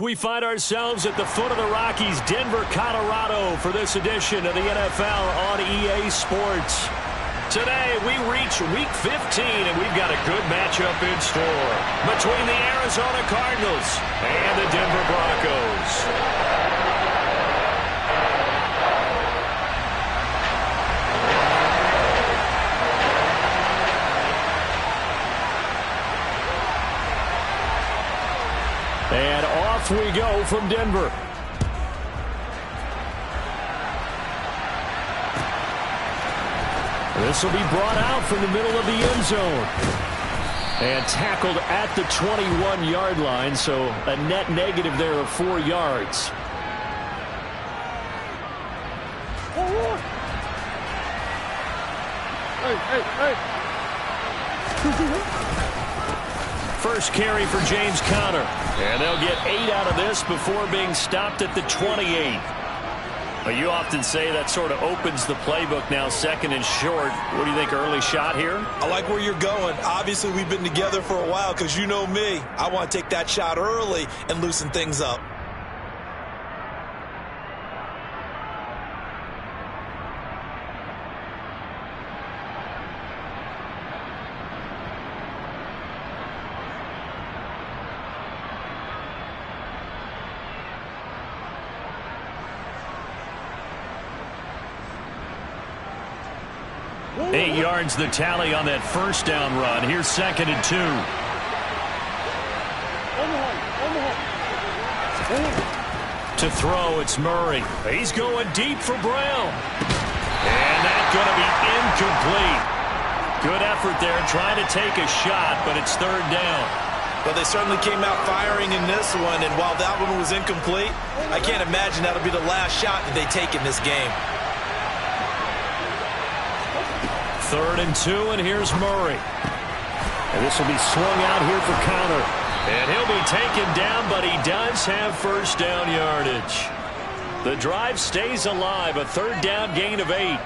We find ourselves at the foot of the Rockies, Denver, Colorado, for this edition of the NFL on EA Sports. Today, we reach Week 15, and we've got a good matchup in store between the Arizona Cardinals and the Denver Broncos. And off we go from Denver. This will be brought out from the middle of the end zone. And tackled at the 21-yard line, so a net negative there of 4 yards. First carry for James Conner. And they'll get 8 out of this before being stopped at the 28. Well, you often say that sort of opens the playbook now, second and short. What do you think, early shot here? I like where you're going. Obviously, we've been together for a while because you know me. I want to take that shot early and loosen things up. Eight yards the tally on that first down run. Here's second and 2. To throw, it's Murray. He's going deep for Brown. And that's going to be incomplete. Good effort there trying to take a shot, but it's third down. Well, they certainly came out firing in this one, and while that one was incomplete, I can't imagine that'll be the last shot that they take in this game. Third and 2, and here's Murray. And this will be swung out here for Conner. And he'll be taken down, but he does have first down yardage. The drive stays alive, a third down gain of 8.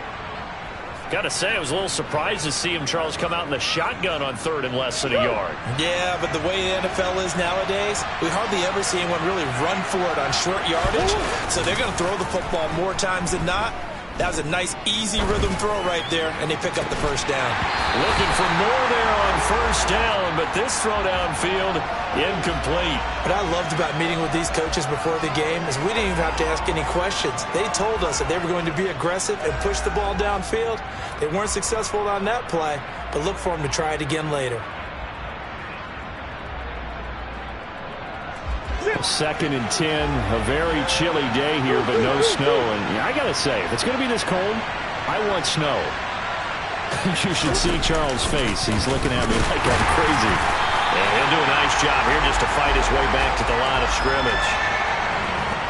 Got to say, I was a little surprised to see him, Charles, come out in the shotgun on third and less than a yard. Yeah, but the way the NFL is nowadays, we hardly ever see anyone really run for it on short yardage. So they're going to throw the football more times than not. That was a nice, easy rhythm throw right there, and they pick up the first down. Looking for more there on first down, but this throw downfield, incomplete. What I loved about meeting with these coaches before the game is we didn't even have to ask any questions. They told us that they were going to be aggressive and push the ball downfield. They weren't successful on that play, but look for them to try it again later. Second and 10, a very chilly day here, but no snow. And I got to say, if it's going to be this cold, I want snow. You should see Charles' face. He's looking at me like I'm crazy. And he'll do a nice job here just to fight his way back to the line of scrimmage.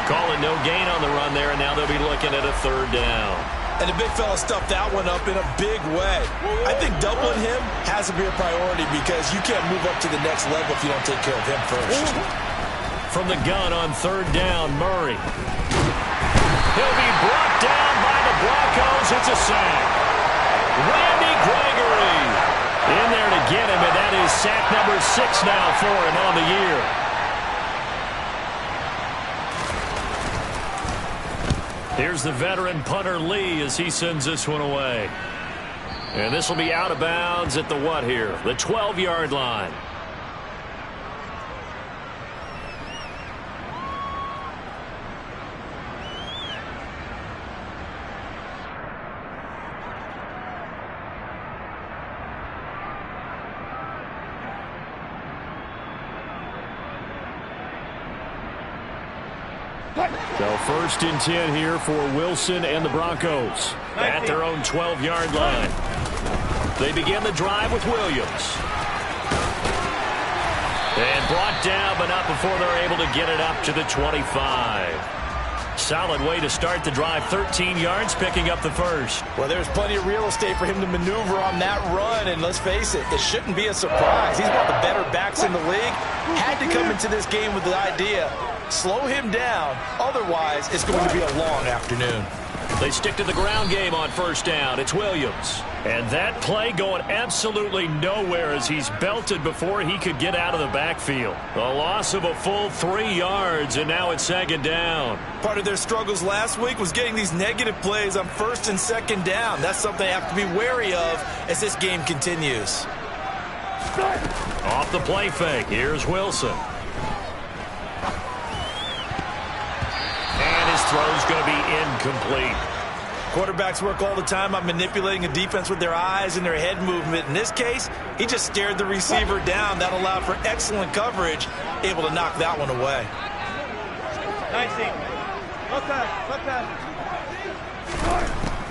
Calling no gain on the run there, and now they'll be looking at a third down. And the big fella stuffed that one up in a big way. I think doubling him has to be a priority because you can't move up to the next level if you don't take care of him first. From the gun on third down, Murray. He'll be brought down by the Broncos. It's a sack. Randy Gregory in there to get him, and that is sack number 6 now for him on the year. Here's the veteran punter Lee as he sends this one away. And this will be out of bounds at the what here? The 12-yard line. So first and 10 here for Wilson and the Broncos at their own 12-yard line. They begin the drive with Williams. And brought down, but not before they're able to get it up to the 25. Solid way to start the drive, 13 yards, picking up the first. Well, there's plenty of real estate for him to maneuver on that run, and let's face it, it shouldn't be a surprise. He's one of the better backs in the league. Had to come into this game with the idea, slow him down, otherwise it's going to be a long afternoon. They stick to the ground game on first down. It's Williams. And that play going absolutely nowhere as he's belted before he could get out of the backfield. A loss of a full 3 yards, and now it's second down. Part of their struggles last week was getting these negative plays on first and second down. That's something they have to be wary of as this game continues. Off the play fake, here's Wilson. And his throw's going to be incomplete. Quarterbacks work all the time on manipulating a defense with their eyes and their head movement. In this case, he just stared the receiver down. That allowed for excellent coverage, able to knock that one away.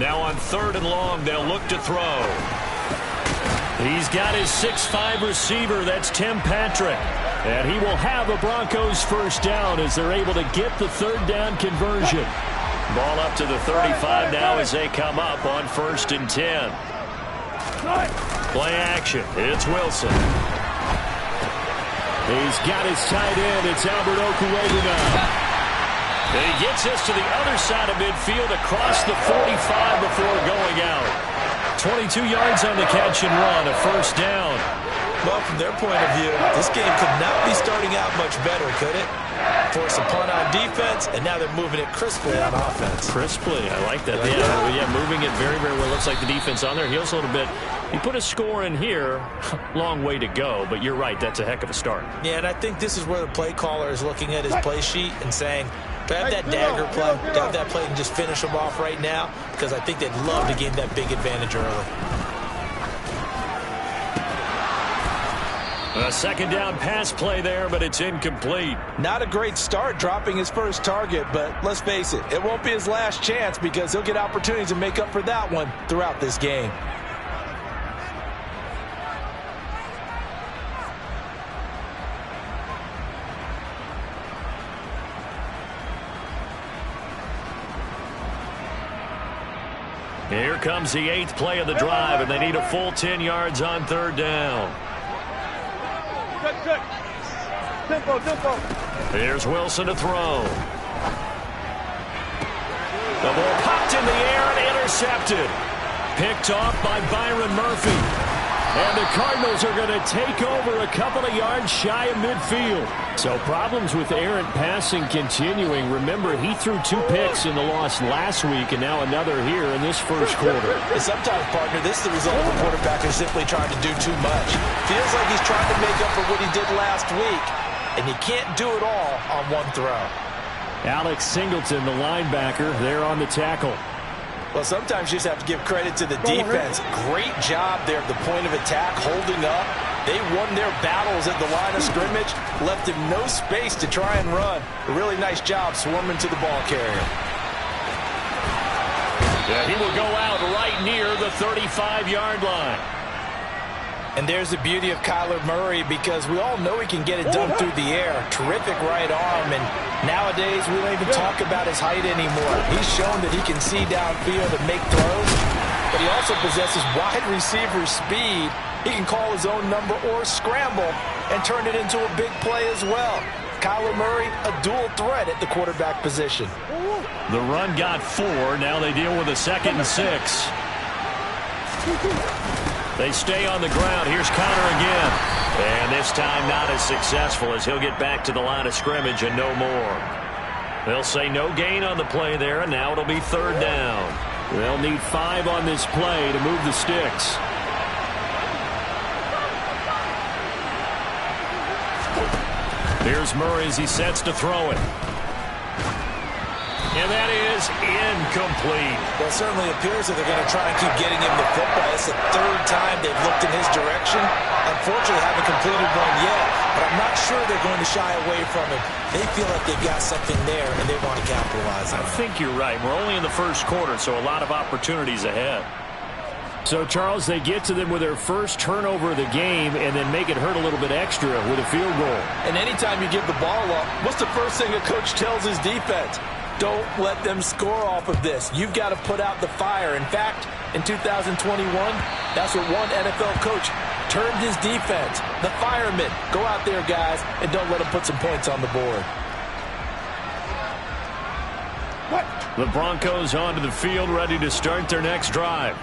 Now on 3rd and long, they'll look to throw. He's got his 6'5" receiver. That's Tim Patrick. And he will have a Broncos first down as they're able to get the 3rd down conversion. Ball up to the 35 now as they come up on 1st and 10. Play action. It's Wilson. He's got his tight end. It's Albert Okuewu now. He gets us to the other side of midfield across the 45 before going out. 22 yards on the catch and run, a first down. Well, from their point of view, this game could not be starting out much better, could it? Force a punt on defense, and now they're moving it crisply on offense. Crisply, I like that. Yeah, moving it very, very well. Looks like the defense on there heals a little bit. You put a score in here, long way to go, but you're right, that's a heck of a start. Yeah, and I think this is where the play caller is looking at his play sheet and saying, to have that dagger play, to have that play and just finish them off right now, because I think they'd love to gain that big advantage early. A second down pass play there, but it's incomplete. Not a great start dropping his first target, but let's face it, it won't be his last chance because he'll get opportunities to make up for that one throughout this game. Here comes the 8th play of the drive, and they need a full 10 yards on 3rd down. Here's Wilson to throw. The ball popped in the air and intercepted. Picked off by Byron Murphy. And the Cardinals are going to take over a couple of yards shy of midfield. So problems with errant passing continuing. Remember, he threw 2 picks in the loss last week and now another here in this first quarter. And sometimes, partner, this is the result of a quarterback who's simply trying to do too much. Feels like he's trying to make up for what he did last week, and he can't do it all on one throw. Alex Singleton, the linebacker, there on the tackle. Well, sometimes you just have to give credit to the defense. Great job there at the point of attack, holding up. They won their battles at the line of scrimmage, left him no space to try and run. A really nice job swarming to the ball carrier. Yeah, he will go out right near the 35-yard line. And there's the beauty of Kyler Murray because we all know he can get it done through the air. Terrific right arm, and nowadays we don't even talk about his height anymore. He's shown that he can see downfield and make throws, but he also possesses wide receiver speed. He can call his own number or scramble and turn it into a big play as well. Kyler Murray, a dual threat at the quarterback position. The run got 4. Now they deal with a 2nd and 6. They stay on the ground. Here's Connor again. And this time not as successful as he'll get back to the line of scrimmage and no more. They'll say no gain on the play there, and now it'll be 3rd down. They'll need 5 on this play to move the sticks. Here's Murray as he sets to throw it. And that is incomplete. Well, it certainly appears that they're going to try and keep getting him the football. It's the 3rd time they've looked in his direction. Unfortunately, haven't completed one yet, but I'm not sure they're going to shy away from him. They feel like they've got something there, and they want to capitalize on it. I think you're right. We're only in the first quarter, so a lot of opportunities ahead. So, Charles, they get to them with their first turnover of the game and then make it hurt a little bit extra with a field goal. And anytime you give the ball up, what's the first thing a coach tells his defense? Don't let them score off of this. You've got to put out the fire. In fact, in 2021, that's what one NFL coach termed his defense. The firemen. Go out there, guys, and don't let them put some points on the board. What? The Broncos onto the field, ready to start their next drive.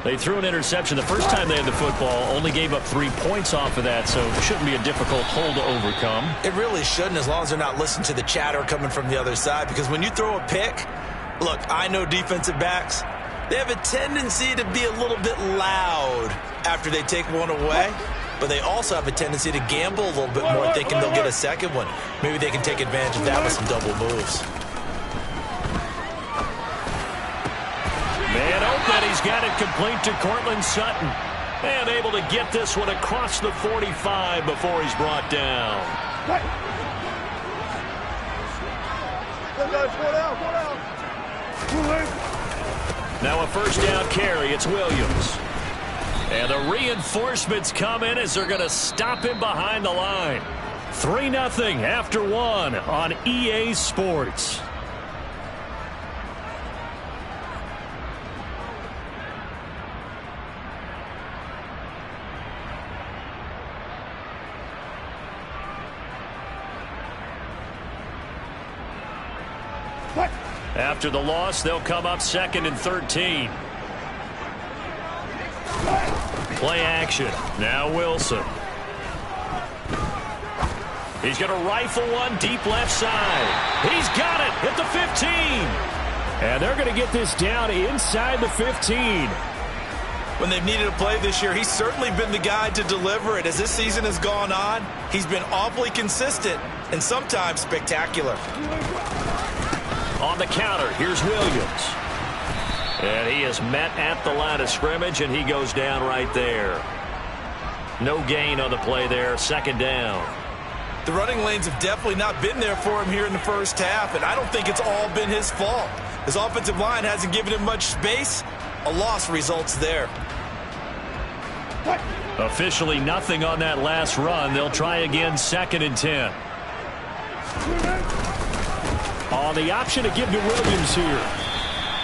They threw an interception the first time they had the football, only gave up 3 points off of that, so it shouldn't be a difficult hole to overcome. It really shouldn't, as long as they're not listening to the chatter coming from the other side, because when you throw a pick, look, I know defensive backs, they have a tendency to be a little bit loud after they take one away, but they also have a tendency to gamble a little bit more, thinking they'll get a second one. Maybe they can take advantage of that with some double moves. Man open, he's got it complete to Cortland Sutton. And able to get this one across the 45 before he's brought down. Now a first down carry, it's Williams. And the reinforcements come in as they're going to stop him behind the line. 3-0 after 1 on EA Sports. After the loss, they'll come up 2nd and 13. Play action. Now Wilson. He's going to rifle one deep left side. He's got it at the 15. And they're going to get this down inside the 15. When they've needed a play this year, he's certainly been the guy to deliver it. As this season has gone on, he's been awfully consistent and sometimes spectacular. On the counter, here's Williams. And he is met at the line of scrimmage, and he goes down right there. No gain on the play there, 2nd down. The running lanes have definitely not been there for him here in the first half, and I don't think it's all been his fault. His offensive line hasn't given him much space. A loss results there. Officially nothing on that last run. They'll try again, 2nd and 10. On the option to give to Williams here.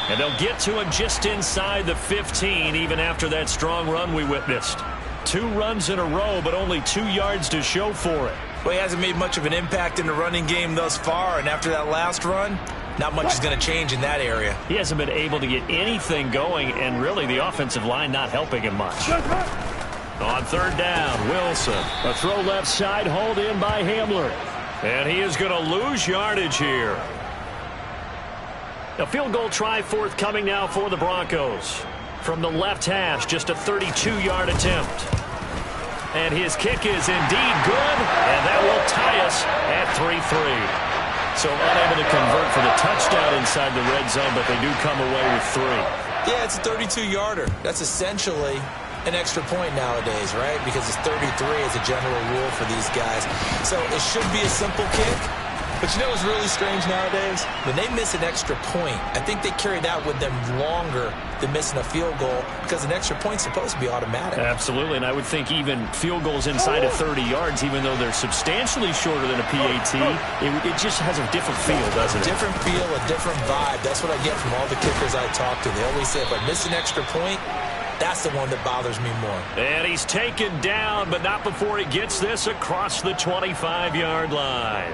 And they'll get to him just inside the 15, even after that strong run we witnessed. 2 runs in a row, but only 2 yards to show for it. Well, he hasn't made much of an impact in the running game thus far, and after that last run, not much is going to change in that area. He hasn't been able to get anything going, and really the offensive line not helping him much. On 3rd down, Wilson. A throw left side, hauled in by Hamler. And he is going to lose yardage here. A field goal try forthcoming now for the Broncos. From the left hash, just a 32-yard attempt. And his kick is indeed good, and that will tie us at 3-3. So unable to convert for the touchdown inside the red zone, but they do come away with 3. Yeah, it's a 32-yarder. That's essentially an extra point nowadays, right? Because it's 33 as a general rule for these guys. So it should be a simple kick. But you know what's really strange nowadays? When they miss an extra point, I think they carry that with them longer than missing a field goal, because an extra point's supposed to be automatic. Absolutely, and I would think even field goals inside of 30 yards, even though they're substantially shorter than a PAT, it just has a different feel, doesn't it? A different feel, a different vibe. That's what I get from all the kickers I talk to. They always say, if I miss an extra point, that's the one that bothers me more. And he's taken down, but not before he gets this across the 25-yard line.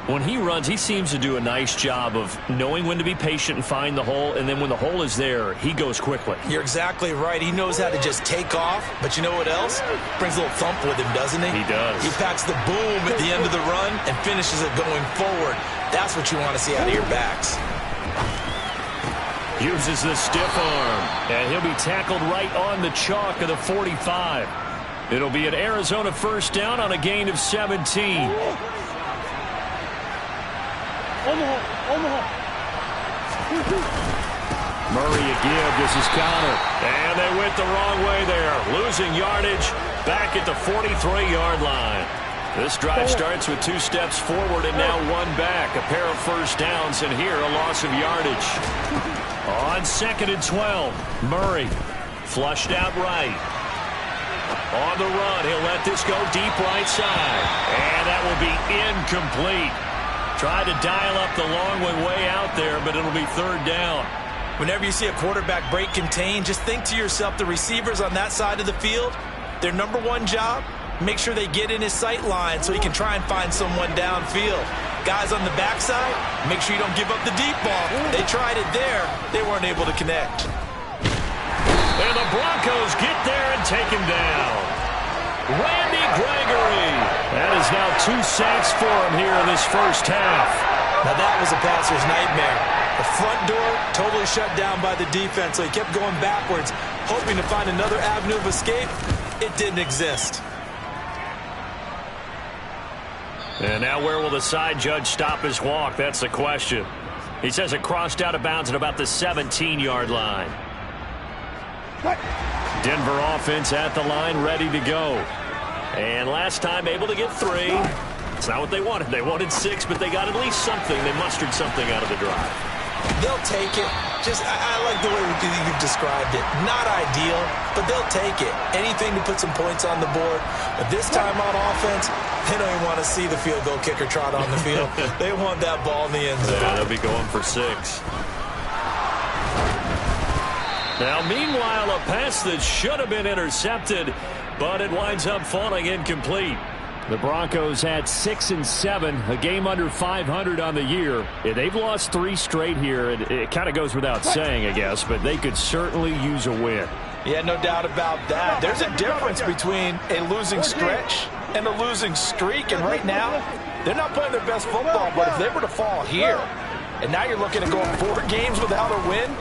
When he runs, he seems to do a nice job of knowing when to be patient and find the hole, and then when the hole is there, he goes quickly. You're exactly right. He knows how to just take off, but you know what else? Brings a little thump with him, doesn't he? He does. He packs the boom at the end of the run and finishes it going forward. That's what you want to see out of your backs. Uses the stiff arm, and he'll be tackled right on the chalk of the 45. It'll be an Arizona first down on a gain of 17. Murray a give. This is Connor. And they went the wrong way there. Losing yardage back at the 43-yard line. This drive starts with 2 steps forward and now 1 back. A pair of first downs, and here a loss of yardage. On 2nd and 12, Murray flushed out right. On the run, he'll let this go deep right side. And that will be incomplete. Tried to dial up the long way out there, but it'll be 3rd down. Whenever you see a quarterback break contain, just think to yourself, the receivers on that side of the field, their number 1 job, make sure they get in his sight line so he can try and find someone downfield. Guys on the backside, make sure you don't give up the deep ball. They tried it there. They weren't able to connect. And the Broncos get there and take him down. Randy Gregory. That is now 2 sacks for him here in this first half. Now that was a passer's nightmare. The front door totally shut down by the defense, so he kept going backwards, hoping to find another avenue of escape. It didn't exist. And now where will the side judge stop his walk? That's the question. He says it crossed out of bounds at about the 17-yard line. Denver offense at the line, ready to go. And last time able to get 3. It's not what they wanted. They wanted 6, but they got at least something. They mustered something out of the drive. They'll take it. I like the way you've described it. Not ideal, but they'll take it. Anything to put some points on the board. But this time on offense, they don't even want to see the field goal kicker trot on the field. They want that ball in the end zone. Yeah, they'll be going for 6. Now, meanwhile, a pass that should have been intercepted, but it winds up falling incomplete. The Broncos had 6 and 7, a game under 500 on the year. They've lost 3 straight here. It kind of goes without saying, I guess, but they could certainly use a win. Yeah, no doubt about that. There's a difference between a losing stretch and a losing streak, and right now, they're not playing their best football, but if they were to fall here, and now you're looking at going 4 games without a win,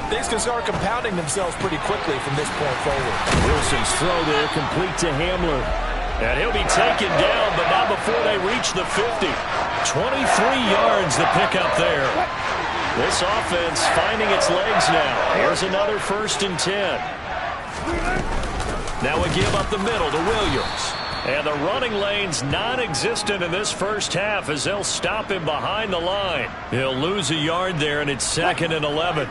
things can start compounding themselves pretty quickly from this point forward. Wilson's throw there complete to Hamler. And he'll be taken down, but not before they reach the 50. 23 yards the pickup there. This offense finding its legs now. Here's another 1st and 10. Now a give up the middle to Williams. And the running lane's non-existent in this first half as they'll stop him behind the line. He'll lose a yard there, and it's 2nd and 11.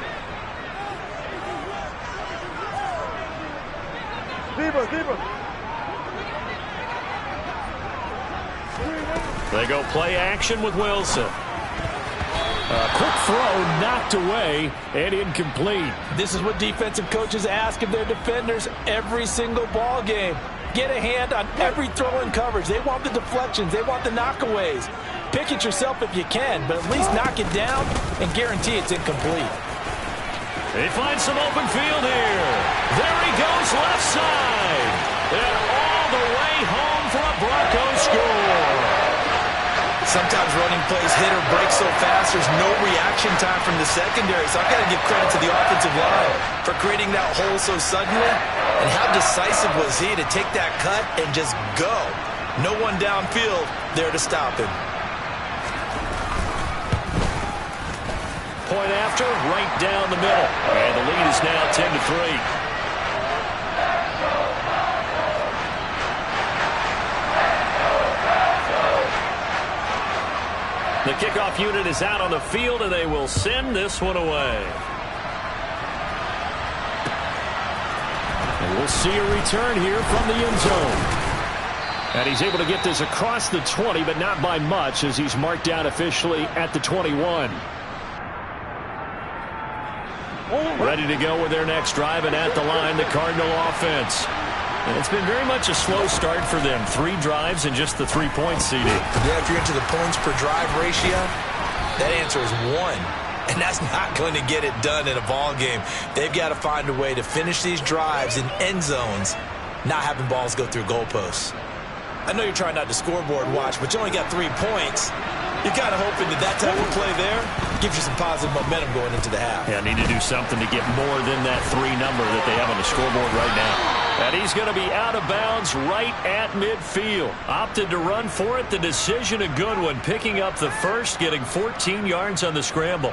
Deeper. They go play action with Wilson. A quick throw knocked away and incomplete. This is what defensive coaches ask of their defenders every single ball game. Get a hand on every throw in coverage. They want the deflections. They want the knockaways. Pick it yourself if you can, but at least knock it down and guarantee it's incomplete. He finds some open field here. There he goes left side. And all the way home for a Broncos score. Sometimes running plays hit or break so fast, there's no reaction time from the secondary. So I've got to give credit to the offensive line for creating that hole so suddenly. And how decisive was he to take that cut and just go? No one downfield there to stop him. Point after, right down the middle. And the lead is now 10-3. The kickoff unit is out on the field, and they will send this one away. And we'll see a return here from the end zone. And he's able to get this across the 20, but not by much, as he's marked down officially at the 21. Ready to go with their next drive, and at the line, the Cardinal offense. And it's been very much a slow start for them. 3 drives and just the 3-point CD. Yeah, if you're into the points per drive ratio, that answer is 1. And that's not going to get it done in a ball game. They've got to find a way to finish these drives in end zones, not having balls go through goalposts. I know you're trying not to scoreboard watch, but you only got 3 points. You're kind of hoping that type of play there gives you some positive momentum going into the half. Yeah, need to do something to get more than that 3 number that they have on the scoreboard right now. And he's going to be out of bounds right at midfield. Opted to run for it. The decision a good one. Picking up the first, getting 14 yards on the scramble.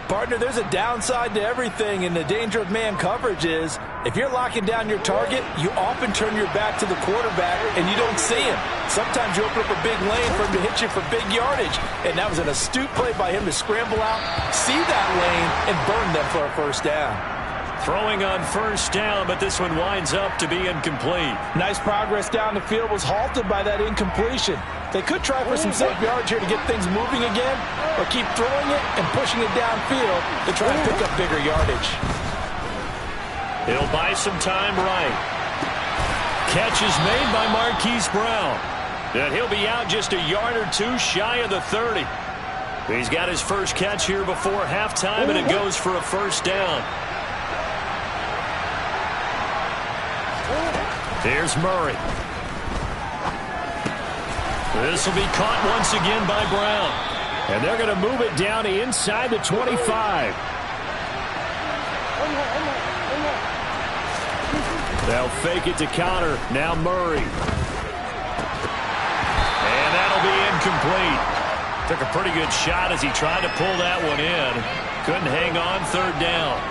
Partner, there's a downside to everything, and the danger of man coverage is if you're locking down your target, you often turn your back to the quarterback and you don't see him. Sometimes you open up a big lane for him to hit you for big yardage, and that was an astute play by him to scramble out, see that lane, and burn them for a first down. Throwing on first down, but this one winds up to be incomplete. Nice progress down the field, was halted by that incompletion. They could try for some safe yards here to get things moving again, or keep throwing it and pushing it downfield to try and pick up bigger yardage. He'll buy some time right. Catch is made by Marquise Brown. And he'll be out just a yard or two shy of the 30. He's got his first catch here before halftime, and it goes for a first down. Here's Murray. This will be caught once again by Brown. And they're going to move it down inside the 25. They'll fake it to counter. Now Murray. And that'll be incomplete. Took a pretty good shot as he tried to pull that one in. Couldn't hang on, third down.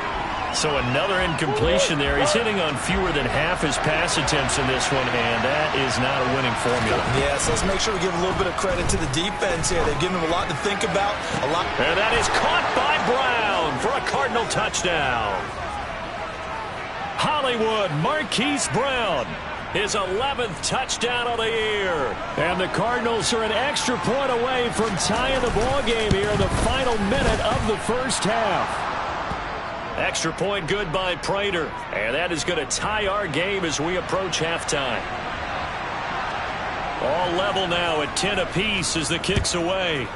So another incompletion there. He's hitting on fewer than half his pass attempts in this one, and that is not a winning formula. Yes, let's make sure we give a little bit of credit to the defense here. They've given him a lot to think about. And that is caught by Brown for a Cardinal touchdown. Hollywood Marquise Brown, his 11th touchdown of the year. And the Cardinals are an extra point away from tying the ball game here in the final minute of the first half. Extra point good by Prater. And that is going to tie our game as we approach halftime. All level now at 10 apiece as the kick's away.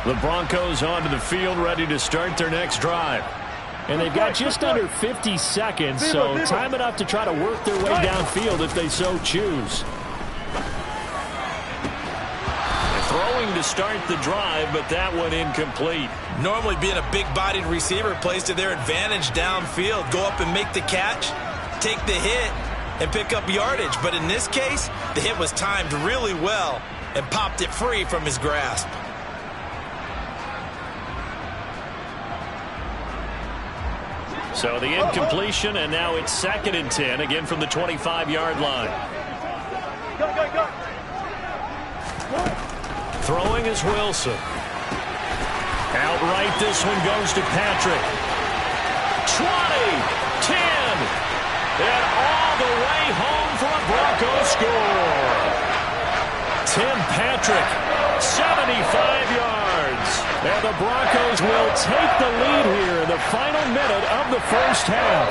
The Broncos onto the field, ready to start their next drive. And they've got just under 50 seconds, so time enough to try to work their way downfield if they so choose. They're throwing to start the drive, but that one incomplete. Normally being a big-bodied receiver plays to their advantage downfield. Go up and make the catch, take the hit, and pick up yardage. But in this case, the hit was timed really well and popped it free from his grasp. So the incompletion, and now it's 2nd and 10, again from the 25-yard line. Throwing is Wilson. Outright, this one goes to Patrick. 20, 10, and all the way home for a Broncos score. Tim Patrick, 75 yards. And the Broncos will take the lead here in the final minute of the first half.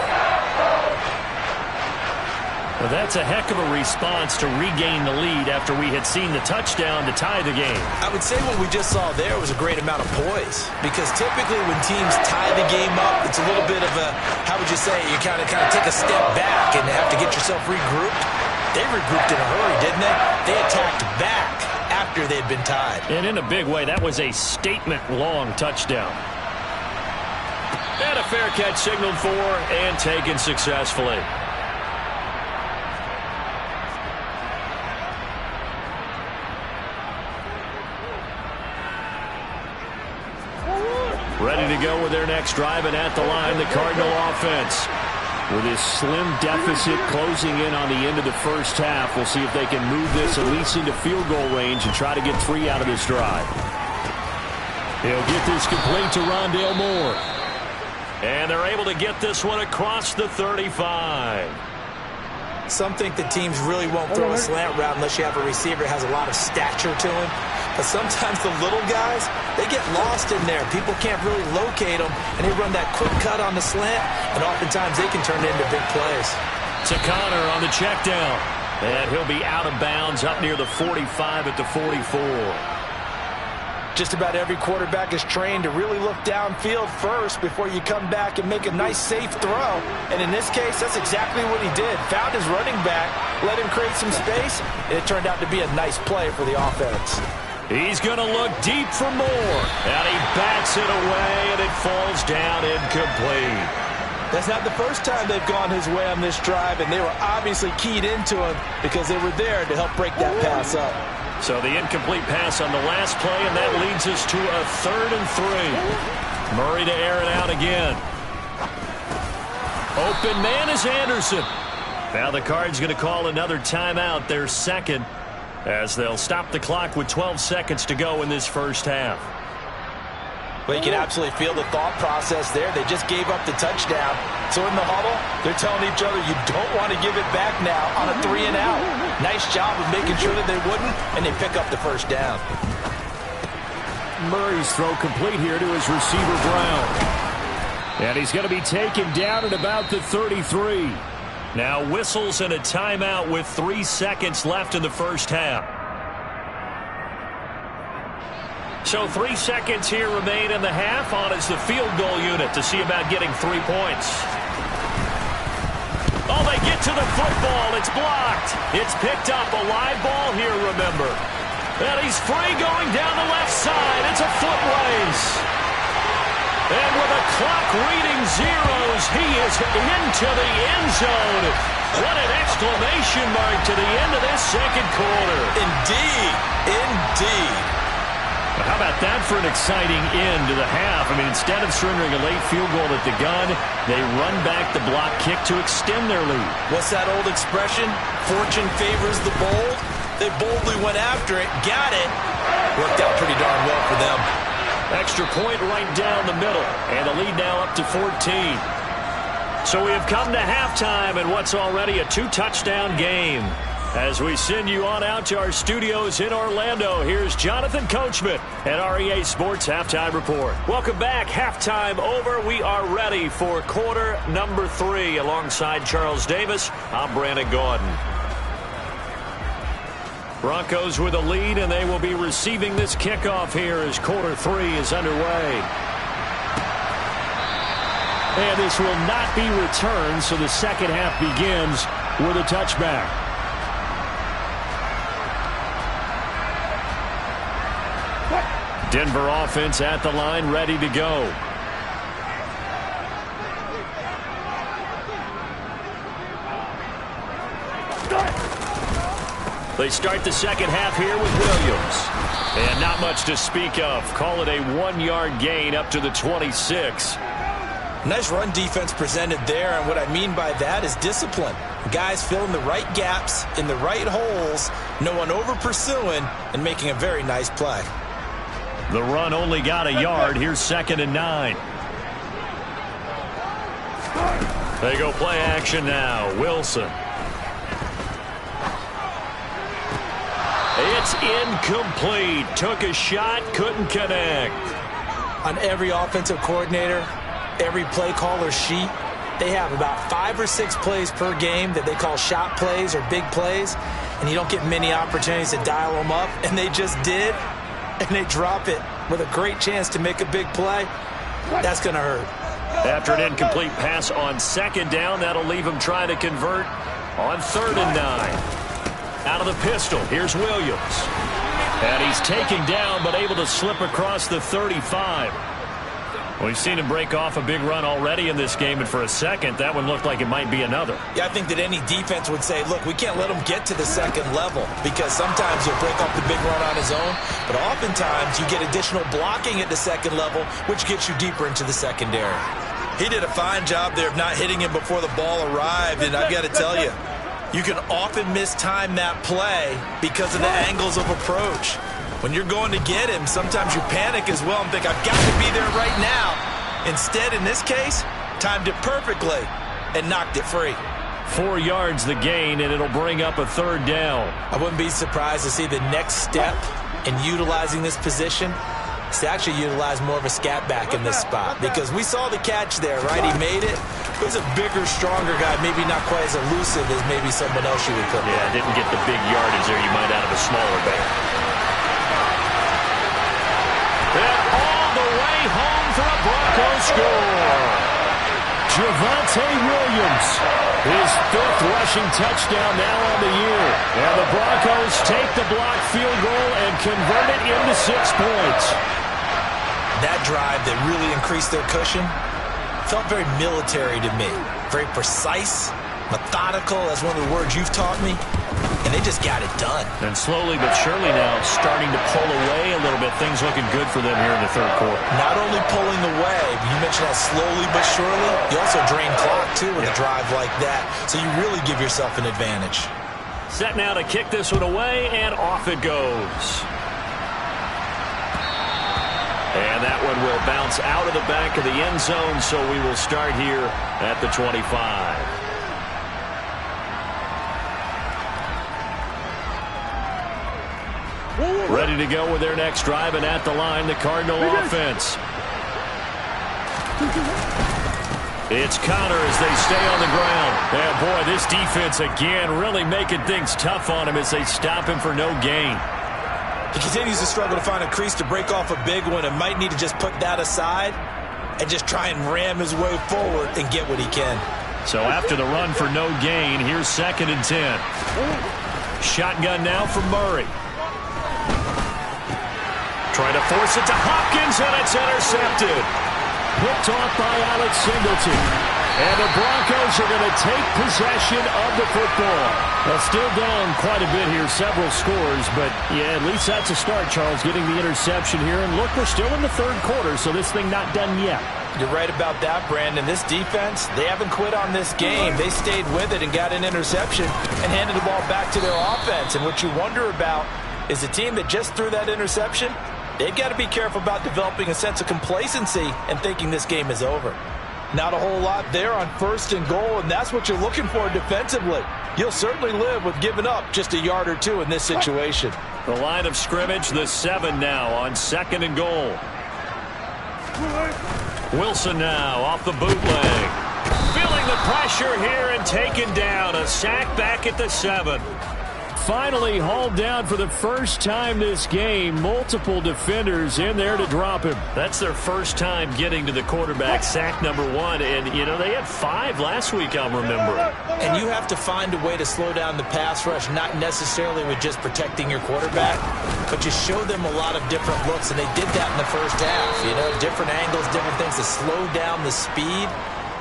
Well, that's a heck of a response to regain the lead after we had seen the touchdown to tie the game. I would say what we just saw there was a great amount of poise, because typically when teams tie the game up, it's a little bit of a, how would you say, you kind of take a step back and have to get yourself regrouped. They regrouped in a hurry, didn't they? They attacked back after they'd been tied. And in a big way, that was a statement-long touchdown. And a fair catch signaled for and taken successfully. Ready to go with their next drive, and at the line, the Cardinal offense. With this slim deficit closing in on the end of the first half, we'll see if they can move this at least into field goal range and try to get 3 out of this drive. He'll get this complete to Rondale Moore. And they're able to get this one across the 35. Some think that teams really won't throw a slant route unless you have a receiver that has a lot of stature to him. But sometimes the little guys, they get lost in there. People can't really locate them, and they run that quick cut on the slant, and oftentimes they can turn it into big plays. To Connor on the check down. And he'll be out of bounds up near the 45 at the 44. Just about every quarterback is trained to really look downfield first before you come back and make a nice, safe throw. And in this case, that's exactly what he did. Found his running back, let him create some space, and it turned out to be a nice play for the offense. He's going to look deep for more. And he bats it away, and it falls down incomplete. That's not the first time they've gone his way on this drive, and they were obviously keyed into him because they were there to help break that pass up. So the incomplete pass on the last play, and that leads us to a 3rd and 3. Murray to air it out again. Open man is Anderson. Now the Cards going to call another timeout, their second, as they'll stop the clock with 12 seconds to go in this first half. Well, you can absolutely feel the thought process there. They just gave up the touchdown. So in the huddle, they're telling each other, you don't want to give it back now on a 3 and out. Nice job of making sure that they wouldn't, and they pick up the first down. Murray's throw complete here to his receiver, Brown. And he's going to be taken down at about the 33. Now whistles and a timeout with 3 seconds left in the first half. So 3 seconds here remain in the half. On is the field goal unit to see about getting 3 points. Oh, they get to the football. It's blocked. It's picked up. A live ball here, remember. And he's free going down the left side. It's a foot race. And with a clock reading zeros, he is into the end zone. What an exclamation mark to the end of this second quarter. Indeed. Indeed. How about that for an exciting end to the half? I mean, instead of surrendering a late field goal at the gun, they run back the block kick to extend their lead. What's that old expression? Fortune favors the bold. They boldly went after it, got it. Worked out pretty darn well for them. Extra point right down the middle, and the lead now up to 14. So we have come to halftime in what's already a 2-touchdown game. As we send you on out to our studios in Orlando, here's Jonathan Coachman at our EA Sports Halftime Report. Welcome back. Halftime over. We are ready for quarter number 3. Alongside Charles Davis, I'm Brandon Gaudin. Broncos with a lead, and they will be receiving this kickoff here as quarter 3 is underway. And this will not be returned, so the second half begins with a touchback. Denver offense at the line, ready to go. They start the second half here with Williams. And not much to speak of. Call it a 1-yard gain up to the 26. Nice run defense presented there, and what I mean by that is discipline. Guys filling the right gaps in the right holes, no one over pursuing, and making a very nice play. The run only got a yard. Here's 2nd and 9. They go play action now. Wilson. It's incomplete. Took a shot, couldn't connect. On every offensive coordinator, every play caller sheet, they have about 5 or 6 plays per game that they call shot plays or big plays, and you don't get many opportunities to dial them up, and they just did. And they drop it with a great chance to make a big play. That's going to hurt. After an incomplete pass on 2nd down, that'll leave him trying to convert on 3rd and 9. Out of the pistol, here's Williams. And he's taken down, but able to slip across the 35. We've seen him break off a big run already in this game, and for a second, that one looked like it might be another. Yeah, I think that any defense would say, look, we can't let him get to the second level, because sometimes he'll break off the big run on his own, but oftentimes you get additional blocking at the second level, which gets you deeper into the secondary. He did a fine job there of not hitting him before the ball arrived, and I've got to tell you, you can often mistime that play because of the angles of approach. When you're going to get him, sometimes you panic as well and think, I've got to be there right now. Instead, in this case, timed it perfectly and knocked it free. 4 yards the gain, and it'll bring up a 3rd down. I wouldn't be surprised to see the next step in utilizing this position is to actually utilize more of a scat back in this spot, because we saw the catch there, right? He made it. He was a bigger, stronger guy, maybe not quite as elusive as maybe someone else you would put. Yeah, didn't get the big yardage there you might out of a smaller back. And all the way home for a Broncos score. Javonte Williams, his 5th rushing touchdown now on the year. And the Broncos take the blocked field goal and convert it into 6 points. That drive that really increased their cushion felt very military to me. Very precise, methodical. That's one of the words you've taught me. And they just got it done. And slowly but surely now starting to pull away a little bit. Things looking good for them here in the 3rd quarter. Not only pulling away, but you mentioned that slowly but surely. You also drain clock, too, with a drive like that. So you really give yourself an advantage. Set now to kick this one away, and off it goes. And that one will bounce out of the back of the end zone, so we will start here at the 25. Ready to go with their next drive, and at the line, the Cardinal offense. It's Connor as they stay on the ground. And boy, this defense again really making things tough on him as they stop him for no gain. He continues to struggle to find a crease to break off a big one and might need to just put that aside and just try and ram his way forward and get what he can. So after the run for no gain, here's 2nd and 10. Shotgun now from Murray. Trying to force it to Hopkins, and it's intercepted. Picked off by Alex Singleton. And the Broncos are going to take possession of the football. Well, still down quite a bit here, several scores, but yeah, at least that's a start, Charles, getting the interception here. And look, we're still in the 3rd quarter, so this thing not done yet. You're right about that, Brandon. This defense, they haven't quit on this game. They stayed with it and got an interception and handed the ball back to their offense. And what you wonder about is a team that just threw that interception, they've got to be careful about developing a sense of complacency and thinking this game is over. Not a whole lot there on 1st and goal, and that's what you're looking for defensively. You'll certainly live with giving up just a yard or two in this situation. The line of scrimmage, the 7 now on 2nd and goal. Wilson now off the bootleg. Feeling the pressure here and taken down. A sack back at the 7. Finally hauled down for the first time this game. Multiple defenders in there to drop him. That's their first time getting to the quarterback, sack number 1. And, you know, they had 5 last week, I'm remembering. And you have to find a way to slow down the pass rush, not necessarily with just protecting your quarterback, but you show them a lot of different looks, and they did that in the first half. You know, different angles, different things to slow down the speed.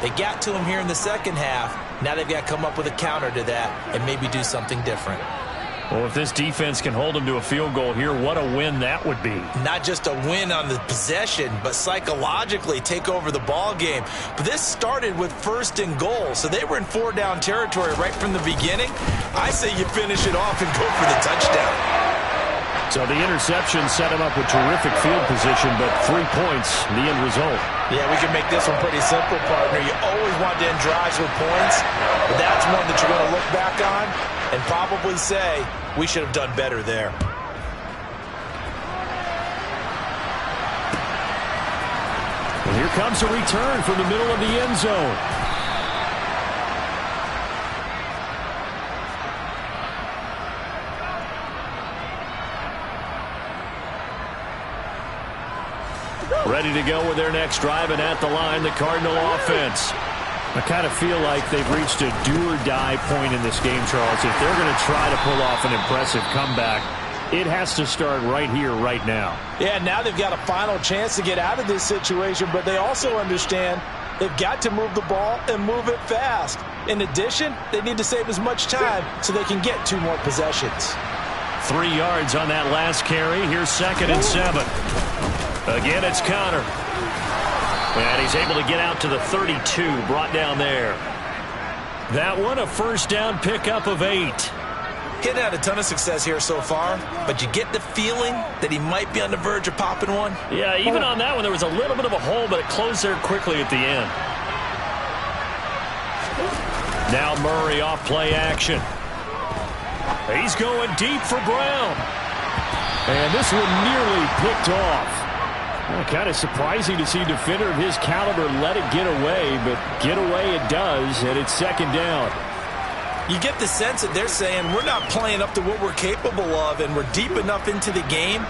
They got to him here in the 2nd half. Now they've got to come up with a counter to that and maybe do something different. Well, if this defense can hold them to a field goal here, what a win that would be. Not just a win on the possession, but psychologically take over the ball game. But this started with 1st and goal, so they were in 4-down territory right from the beginning. I say you finish it off and go for the touchdown. So the interception set him up with terrific field position, but 3 points, the end result. Yeah, we can make this one pretty simple, partner. You always want to end drives with points, but that's one that you're going to look back on and probably say, we should have done better there. And here comes a return from the middle of the end zone. Ready to go with their next drive, and at the line, the Cardinal offense. I kind of feel like they've reached a do-or-die point in this game, Charles. If they're going to try to pull off an impressive comeback, it has to start right here, right now. Yeah, now they've got a final chance to get out of this situation, but they also understand they've got to move the ball and move it fast. In addition, they need to save as much time so they can get 2 more possessions. 3 yards on that last carry. Here's 2nd and 7. Again, it's Connor. And he's able to get out to the 32, brought down there. That one, a 1st down pickup of 8. He's had a ton of success here so far, but you get the feeling that he might be on the verge of popping one. Yeah, even on that one, there was a little bit of a hole, but it closed there quickly at the end. Now Murray off play action. He's going deep for Brown. And this one nearly picked off. Well, kind of surprising to see a defender of his caliber let it get away, but get away it does, and it's 2nd down. You get the sense that they're saying we're not playing up to what we're capable of, and we're deep enough into the game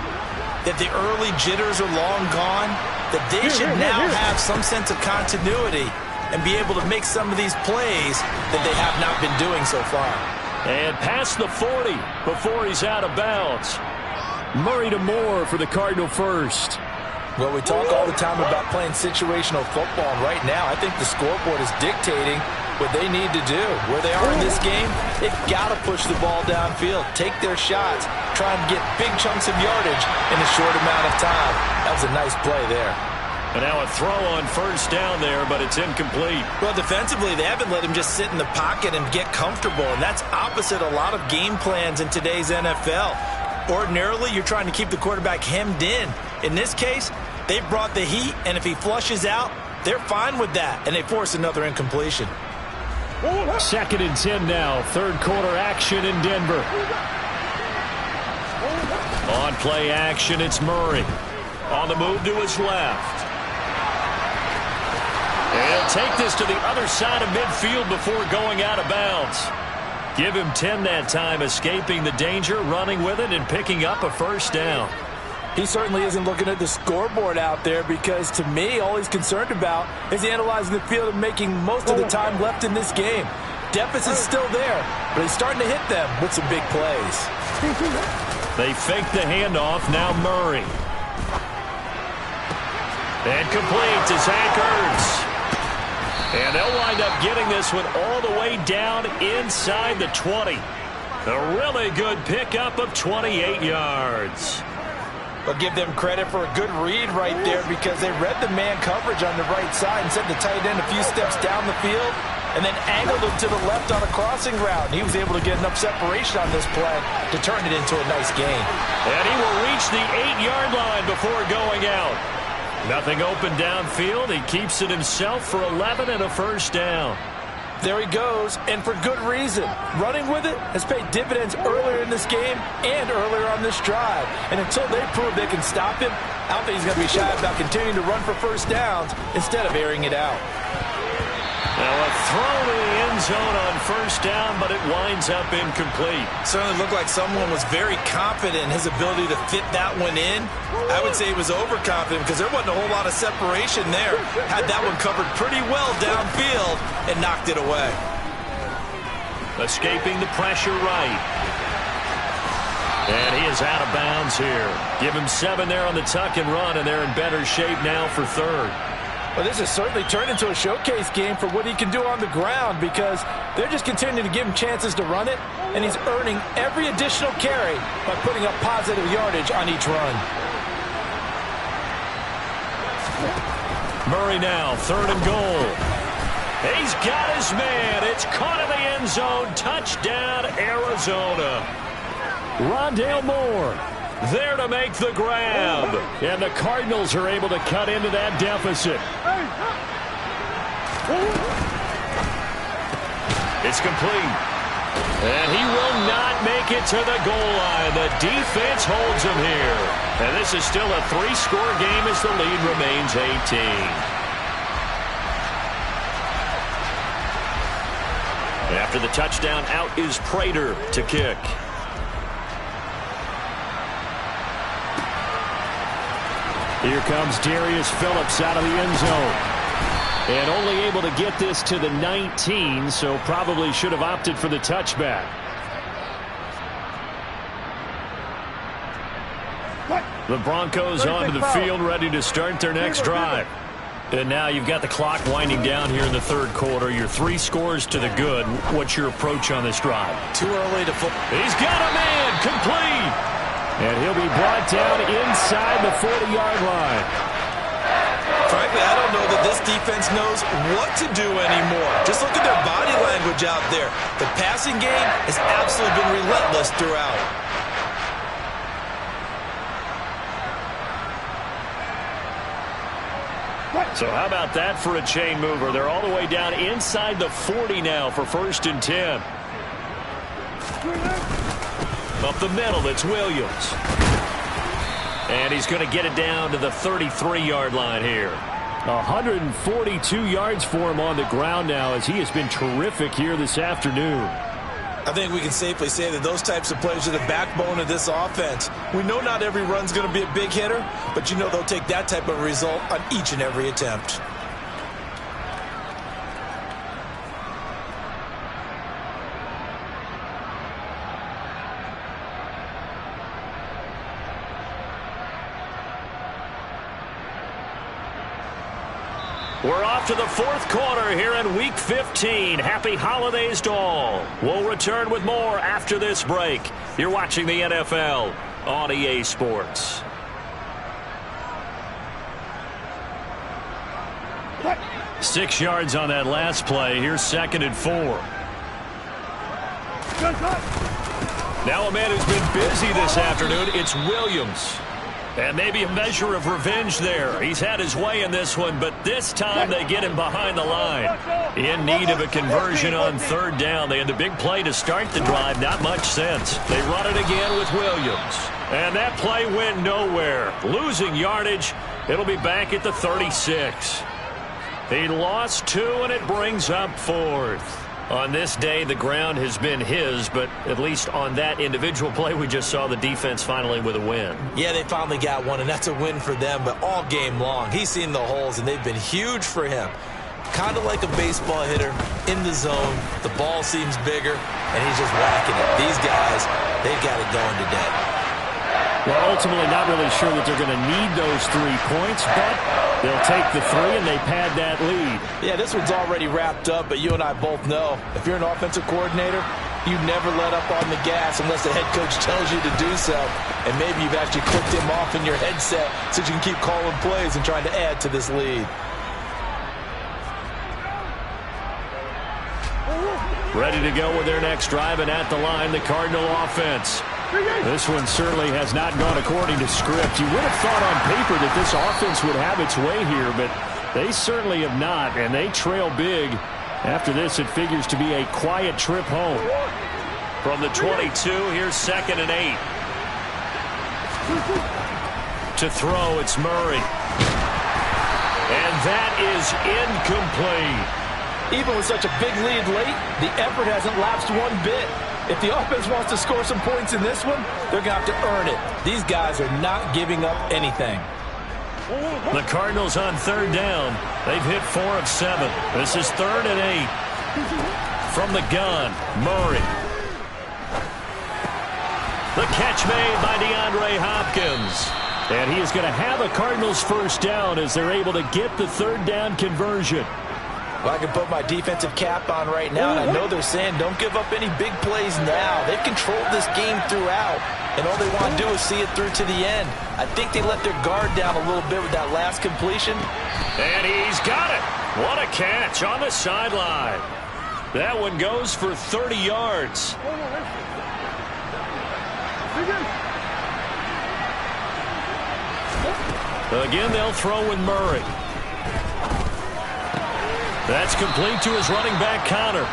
that the early jitters are long gone, that they should now have some sense of continuity and be able to make some of these plays that they have not been doing so far. And past the 40 before he's out of bounds. Murray to Moore for the Cardinal first. Well, we talk all the time about playing situational football, and right now I think the scoreboard is dictating what they need to do. Where they are in this game, they've got to push the ball downfield, take their shots, try and get big chunks of yardage in a short amount of time. That was a nice play there. And now a throw on 1st down there, but it's incomplete. Well, defensively, they haven't let him just sit in the pocket and get comfortable, and that's opposite a lot of game plans in today's NFL. Ordinarily, you're trying to keep the quarterback hemmed in. In this case, They brought the heat, and if he flushes out, they're fine with that, and they force another incompletion. 2nd and 10 now. Third quarter action in Denver. On play action, it's Murray. On the move to his left. And he'll take this to the other side of midfield before going out of bounds. Give him 10 that time, escaping the danger, running with it, and picking up a first down. He certainly isn't looking at the scoreboard out there because, to me, all he's concerned about is analyzing the field and making most of the time left in this game. Deficit's still there, but he's starting to hit them with some big plays. They fake the handoff. Now Murray. And complete to Zach Ertz. And they'll wind up getting this one all the way down inside the 20. A really good pickup of 28 yards. But give them credit for a good read right there because they read the man coverage on the right side and sent the tight end a few steps down the field and then angled him to the left on a crossing route. And he was able to get enough separation on this play to turn it into a nice gain. And he will reach the 8-yard line before going out. Nothing open downfield. He keeps it himself for 11 and a first down. There he goes, and for good reason. Running with it has paid dividends earlier in this game and earlier on this drive. And until they prove they can stop him, I don't think he's going to be shy about continuing to run for first downs instead of airing it out. Now a throw to the end zone on first down, but it winds up incomplete. Certainly looked like someone was very confident in his ability to fit that one in. I would say he was overconfident because there wasn't a whole lot of separation there. Had that one covered pretty well downfield and knocked it away. Escaping the pressure right. And he is out of bounds here. Give him 7 there on the tuck and run, and they're in better shape now for third. Well, this has certainly turned into a showcase game for what he can do on the ground because they're just continuing to give him chances to run it, and he's earning every additional carry by putting up positive yardage on each run. Murray now, 3rd and goal. He's got his man. It's caught in the end zone. Touchdown, Arizona. Rondale Moore there to make the grab. And the Cardinals are able to cut into that deficit. It's complete. And he will not make it to the goal line. The defense holds him here. And this is still a 3-score game as the lead remains 18. After the touchdown, out is Prater to kick. Here comes Darius Phillips out of the end zone. And only able to get this to the 19, so probably should have opted for the touchback. The Broncos onto the field, ready to start their next drive. And now you've got the clock winding down here in the third quarter. Your 3 scores to the good. What's your approach on this drive? Too early to... He's got a man, complete. And he'll be brought down inside the 40-yard line. Frankly, I don't know that this defense knows what to do anymore. Just look at their body language out there. The passing game has absolutely been relentless throughout. So how about that for a chain mover? They're all the way down inside the 40 now for 1st and 10. Up the middle, it's Williams. And he's going to get it down to the 33-yard line here. 142 yards for him on the ground now as he has been terrific here this afternoon. I think we can safely say that those types of plays are the backbone of this offense. We know not every run's going to be a big hitter, but you know they'll take that type of result on each and every attempt. We're off to the 4th quarter here in Week 15. Happy holidays to all. We'll return with more after this break. You're watching the NFL on EA Sports. Six yards on that last play. Here's 2nd and 4. Now a man who's been busy this afternoon. It's Williams. And maybe a measure of revenge there. He's had his way in this one, but this time they get him behind the line. In need of a conversion on third down. They had the big play to start the drive. Not much sense. They run it again with Williams. And that play went nowhere. Losing yardage. It'll be back at the 36. He lost 2, and it brings up fourth. On this day, the ground has been his, but at least on that individual play, we just saw the defense finally with a win. Yeah, they finally got one, and that's a win for them, but all game long, he's seen the holes, and they've been huge for him. Kind of like a baseball hitter in the zone. The ball seems bigger, and he's just whacking it. These guys, they've got it going today. Well, ultimately, not really sure that they're going to need those 3 points, but they'll take the 3, and they pad that lead. Yeah, this one's already wrapped up, but you and I both know if you're an offensive coordinator, you never let up on the gas unless the head coach tells you to do so. And maybe you've actually clicked him off in your headset so you can keep calling plays and trying to add to this lead. Ready to go with their next drive, and at the line, the Cardinal offense. This one certainly has not gone according to script. You would have thought on paper that this offense would have its way here, but they certainly have not, and they trail big. After this, it figures to be a quiet trip home. From the 22, here's 2nd and 8. To throw, it's Murray. And that is incomplete. Even with such a big lead late, the effort hasn't lapsed one bit. If the offense wants to score some points in this one, they're going to have to earn it. These guys are not giving up anything. The Cardinals on third down. They've hit 4 of 7. This is 3rd and 8. From the gun, Murray. The catch made by DeAndre Hopkins. And he is going to have a Cardinals first down as they're able to get the third down conversion. Well, I can put my defensive cap on right now, and I know they're saying don't give up any big plays now. They've controlled this game throughout, and all they want to do is see it through to the end. I think they let their guard down a little bit with that last completion. And he's got it. What a catch on the sideline. That one goes for 30 yards. Again, they'll throw with Murray. That's complete to his running back, Connor.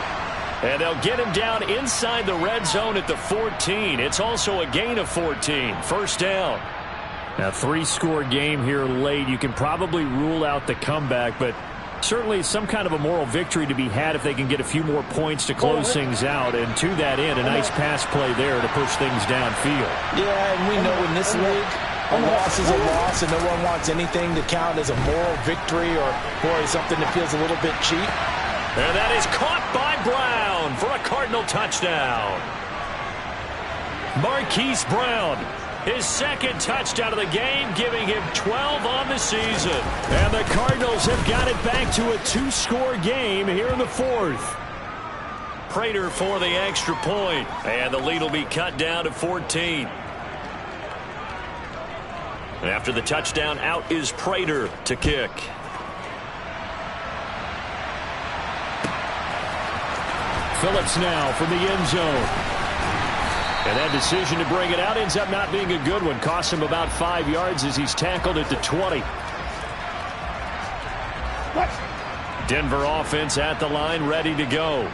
And they'll get him down inside the red zone at the 14. It's also a gain of 14. First down. Now, 3-score game here late. You can probably rule out the comeback, but certainly some kind of a moral victory to be had if they can get a few more points to close things out. And to that end, a nice pass play there to push things downfield. Yeah, and we know in this league, a loss is a loss, and no one wants anything to count as a moral victory or something that feels a little bit cheap. And that is caught by Brown for a Cardinal touchdown. Marquise Brown, his 2nd touchdown of the game, giving him 12 on the season. And the Cardinals have got it back to a 2-score game here in the 4th. Prater for the extra point, and the lead will be cut down to 14. And after the touchdown, out is Prater to kick. Phillips now from the end zone. And that decision to bring it out ends up not being a good one. Costs him about 5 yards as he's tackled at the 20. Denver offense at the line, ready to go.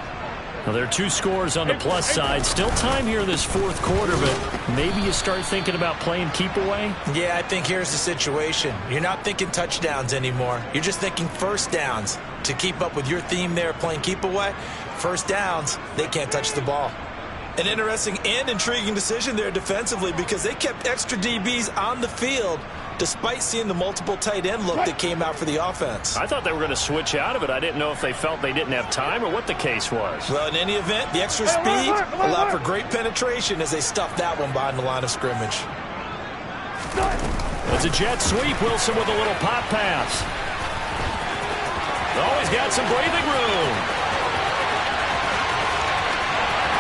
Well, there are 2 scores on the plus side. Still time here in this 4th quarter, but maybe you start thinking about playing keep away? Yeah, I think here's the situation. You're not thinking touchdowns anymore. You're just thinking first downs. To keep up with your theme there, playing keep away, first downs, they can't touch the ball. An interesting and intriguing decision there defensively because they kept extra DBs on the field despite seeing the multiple tight end look that came out for the offense. I thought they were going to switch out of it. I didn't know if they felt they didn't have time or what the case was. Well, in any event, the extra speed allowed for great penetration as they stuffed that one behind the line of scrimmage. It's a jet sweep. Wilson with a little pop pass. Always got some breathing room.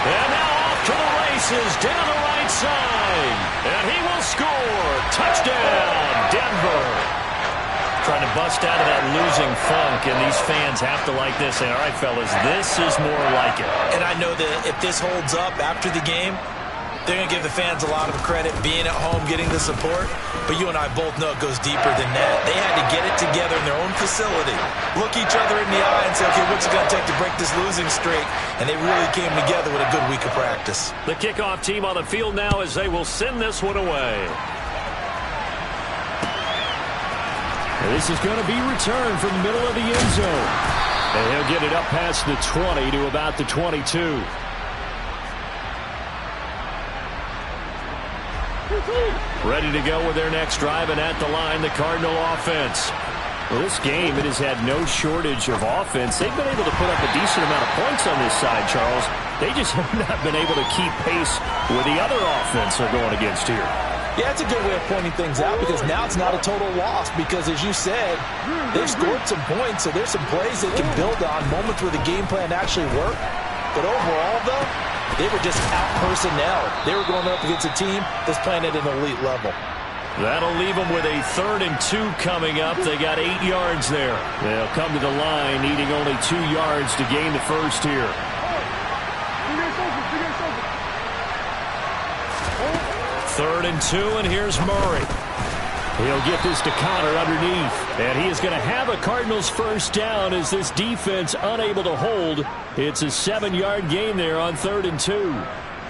And now off to the races down the right side. And he will score. Touchdown, Denver. Trying to bust out of that losing funk, and these fans have to like this. Saying, all right, fellas, this is more like it. And I know that if this holds up after the game, They're going to give the fans a lot of credit being at home, getting the support. But you and I both know it goes deeper than that. They had to get it together in their own facility, look each other in the eye and say, okay, what's it going to take to break this losing streak? And they really came together with a good week of practice. The kickoff team on the field now as they will send this one away. And this is going to be returned from the middle of the end zone. And he'll get it up past the 20 to about the 22. Ready to go with their next drive, and at the line, the Cardinal offense. Well, this game, it has had no shortage of offense. They've been able to put up a decent amount of points on this side, Charles. They just have not been able to keep pace with the other offense they're going against here. Yeah, it's a good way of pointing things out because now it's not a total loss because, as you said, they've scored some points, so there's some plays they can build on, moments where the game plan actually worked. But overall, though, they were just out-personnel. They were going up against a team that's playing at an elite level. That'll leave them with a 3rd and 2 coming up. They got 8 yards there. They'll come to the line needing only 2 yards to gain the first here. 3rd and 2, and here's Murray. He'll get this to Connor underneath. And he is going to have a Cardinals first down as this defense unable to hold. It's a 7-yard gain there on 3rd and 2.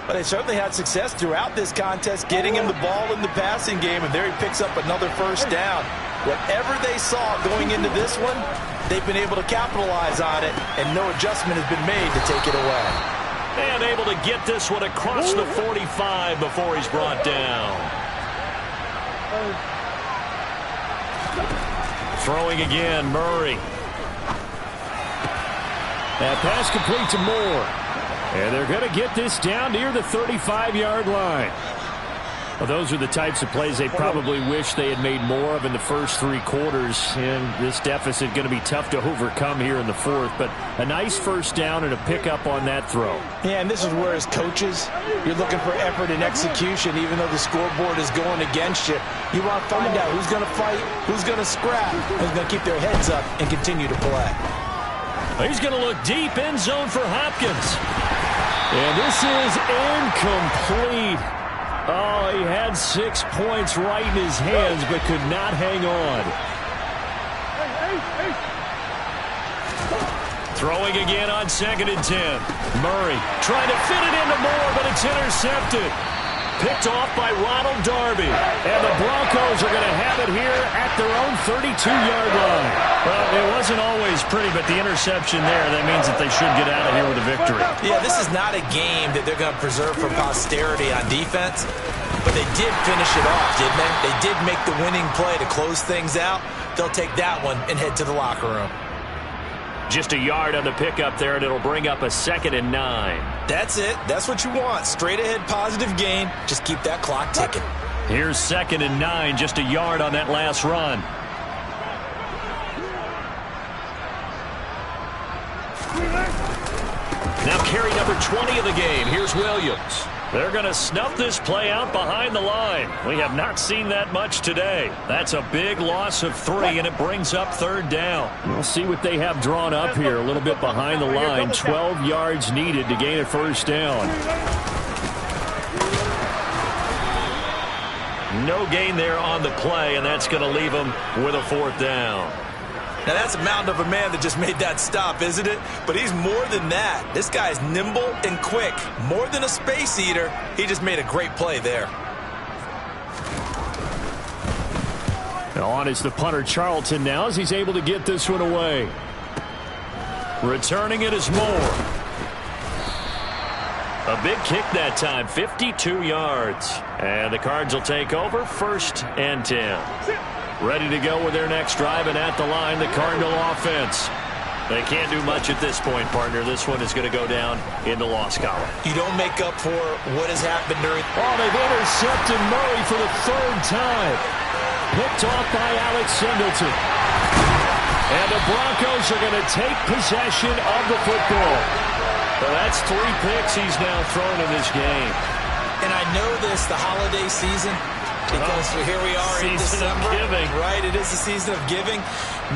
But they certainly had success throughout this contest, getting him the ball in the passing game, and there he picks up another first down. Whatever they saw going into this one, they've been able to capitalize on it, and no adjustment has been made to take it away. And able to get this one across the 45 before he's brought down. Throwing again, Murray. That pass complete to Moore. And they're going to get this down near the 35-yard line. Well, those are the types of plays they probably wish they had made more of in the first 3 quarters. And this deficit going to be tough to overcome here in the 4th. But a nice first down and a pickup on that throw. Yeah, and this is where, as coaches, you're looking for effort and execution, even though the scoreboard is going against you. You want to find out who's going to fight, who's going to scrap, who's going to keep their heads up and continue to play. He's going to look deep, end zone for Hopkins. And this is incomplete. Oh, he had 6 points right in his hands, but could not hang on. Throwing again on 2nd and 10. Murray trying to fit it into Moore, but it's intercepted. Picked off by Ronald Darby. And the Broncos are going to have it here at their own 32-yard line. Well, it wasn't always pretty, but the interception there, that means that they should get out of here with a victory. Yeah, this is not a game that they're going to preserve for posterity on defense, but they did finish it off, didn't they? They did make the winning play to close things out. They'll take that one and head to the locker room. Just a yard on the pickup there, and it'll bring up a 2nd and 9. That's it. That's what you want. Straight ahead positive gain. Just keep that clock ticking. Here's 2nd and 9, just a yard on that last run. Now carry number 20 of the game. Here's Williams. They're going to snuff this play out behind the line. We have not seen that much today. That's a big loss of 3, and it brings up 3rd down. We'll see what they have drawn up here. A little bit behind the line. 12 yards needed to gain a first down. No gain there on the play, and that's going to leave them with a 4th down. Now, that's a mountain of a man that just made that stop, isn't it? But he's more than that. This guy's nimble and quick. More than a space eater. He just made a great play there. On is the punter, Charlton, now as he's able to get this one away. Returning it is Moore. A big kick that time, 52 yards. And the Cards will take over, 1st and 10. Ready to go with their next drive, and at the line, the Cardinal offense. They can't do much at this point, partner. This one is going to go down in the loss column. You don't make up for what has happened during... Oh, they've intercepted Murray for the 3rd time. Picked off by Alex Singleton. And the Broncos are going to take possession of the football. Well, that's 3 picks he's now thrown in this game. And I know this, the holiday season... Because here we are in December, right? It is the season of giving.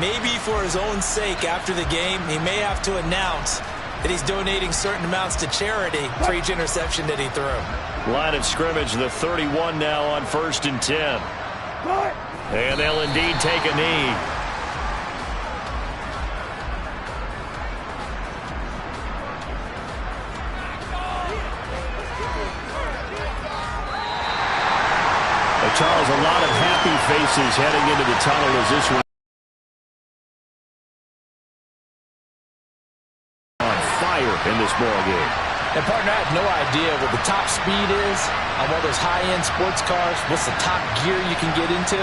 Maybe for his own sake after the game, he may have to announce And he's donating certain amounts to charity for each interception that he threw. Line of scrimmage, the 31 now on 1st and 10. And they'll indeed take a knee. Charles, a lot of happy faces heading into the tunnel as this one on fire in this ball game. And, partner, I have no idea what the top speed is on one of those high-end sports cars. What's the top gear you can get into?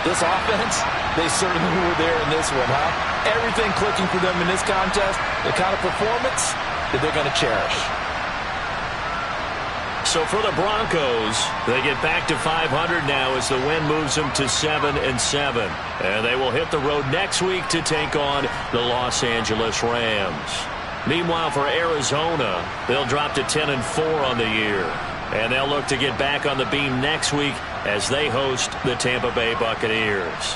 This offense, they certainly were there in this one, huh? Everything clicking for them in this contest, the kind of performance that they're going to cherish. So for the Broncos, they get back to 500 now as the win moves them to 7-7. And they will hit the road next week to take on the Los Angeles Rams. Meanwhile, for Arizona, they'll drop to 10-4 on the year. And they'll look to get back on the beam next week as they host the Tampa Bay Buccaneers.